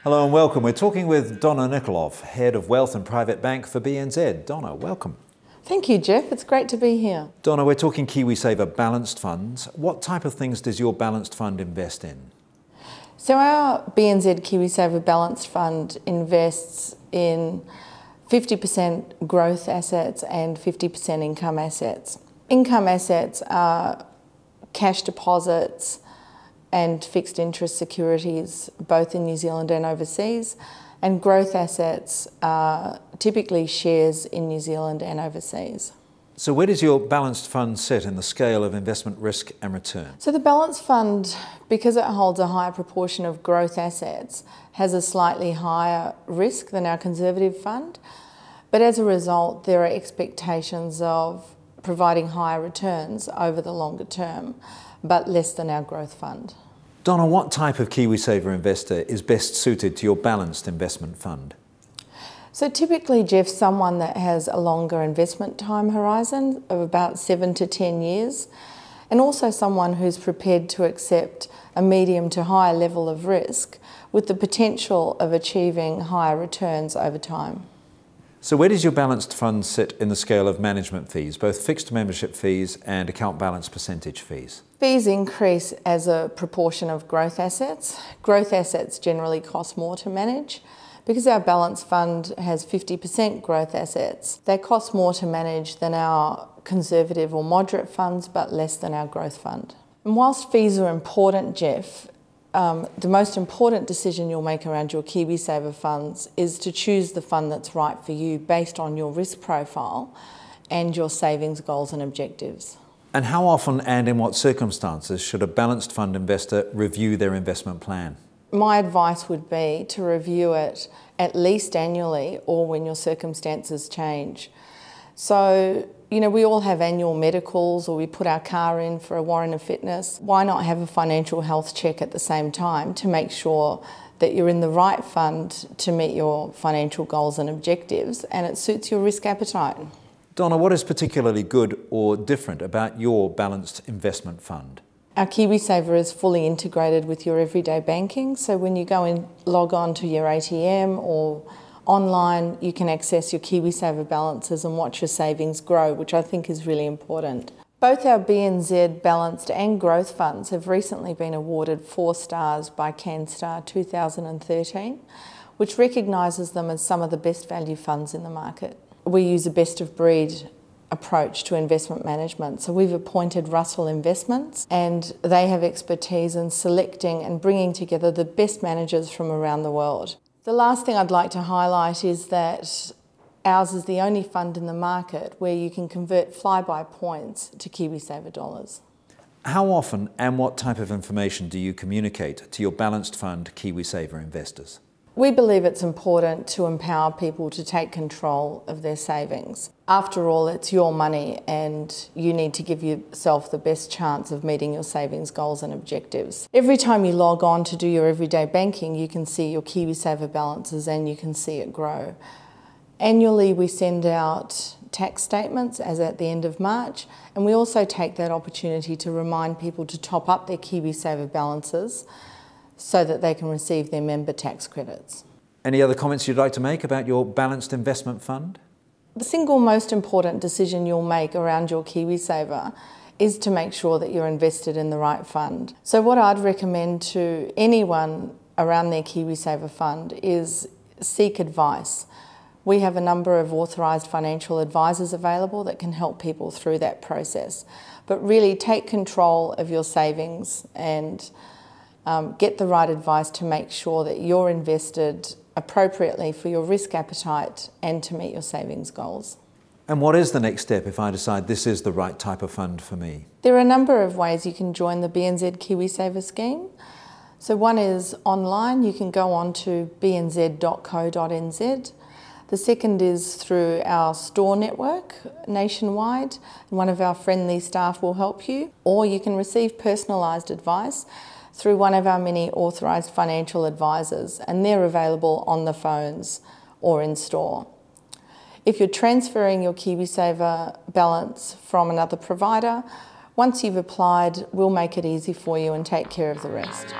Hello and welcome. We're talking with Donna Nikoloff, Head of Wealth and Private Bank for BNZ. Donna, welcome. Thank you, Jeff. It's great to be here. Donna, we're talking KiwiSaver balanced funds. What type of things does your balanced fund invest in? So our BNZ KiwiSaver Balanced Fund invests in 50% growth assets and 50% income assets. Income assets are cash deposits and fixed interest securities, both in New Zealand and overseas. And growth assets are typically shares in New Zealand and overseas. So where does your balanced fund sit in the scale of investment risk and return? So the balanced fund, because it holds a higher proportion of growth assets, has a slightly higher risk than our conservative fund. But as a result, there are expectations of providing higher returns over the longer term, but less than our growth fund. Donna, what type of KiwiSaver investor is best suited to your balanced investment fund? So typically, Jeff, someone that has a longer investment time horizon of about 7 to 10 years, and also someone who's prepared to accept a medium to higher level of risk with the potential of achieving higher returns over time. So where does your balanced fund sit in the scale of management fees, both fixed membership fees and account balance percentage fees? Fees increase as a proportion of growth assets. Growth assets generally cost more to manage. Because our balanced fund has 50% growth assets, they cost more to manage than our conservative or moderate funds, but less than our growth fund. And whilst fees are important, Jeff, the most important decision you'll make around your KiwiSaver funds is to choose the fund that's right for you based on your risk profile and your savings goals and objectives. And how often and in what circumstances should a balanced fund investor review their investment plan? My advice would be to review it at least annually or when your circumstances change. So, we all have annual medicals or we put our car in for a warrant of fitness. Why not have a financial health check at the same time to make sure that you're in the right fund to meet your financial goals and objectives and it suits your risk appetite? Donna, what is particularly good or different about your balanced investment fund? Our KiwiSaver is fully integrated with your everyday banking, so when you go and log on to your ATM or online, you can access your KiwiSaver balances and watch your savings grow, which I think is really important. Both our BNZ Balanced and Growth funds have recently been awarded 4 stars by Canstar 2013, which recognises them as some of the best value funds in the market. We use a best of breed approach to investment management. So we've appointed Russell Investments and they have expertise in selecting and bringing together the best managers from around the world. The last thing I'd like to highlight is that ours is the only fund in the market where you can convert flyby points to KiwiSaver dollars. How often and what type of information do you communicate to your balanced fund KiwiSaver investors? We believe it's important to empower people to take control of their savings. After all, it's your money and you need to give yourself the best chance of meeting your savings goals and objectives. Every time you log on to do your everyday banking, you can see your KiwiSaver balances and you can see it grow. Annually, we send out tax statements as at the end of March, and we also take that opportunity to remind people to top up their KiwiSaver balances so that they can receive their member tax credits. Any other comments you'd like to make about your balanced investment fund? The single most important decision you'll make around your KiwiSaver is to make sure that you're invested in the right fund. So what I'd recommend to anyone around their KiwiSaver fund is seek advice. We have a number of authorised financial advisors available that can help people through that process. But really take control of your savings and get the right advice to make sure that you're invested appropriately for your risk appetite and to meet your savings goals. And what is the next step if I decide this is the right type of fund for me? There are a number of ways you can join the BNZ KiwiSaver scheme. So one is online, you can go on to bnz.co.nz. The second is through our store network nationwide, and one of our friendly staff will help you, or you can receive personalised advice through one of our many authorised financial advisors, and they're available on the phones or in store. If you're transferring your KiwiSaver balance from another provider, once you've applied, we'll make it easy for you and take care of the rest.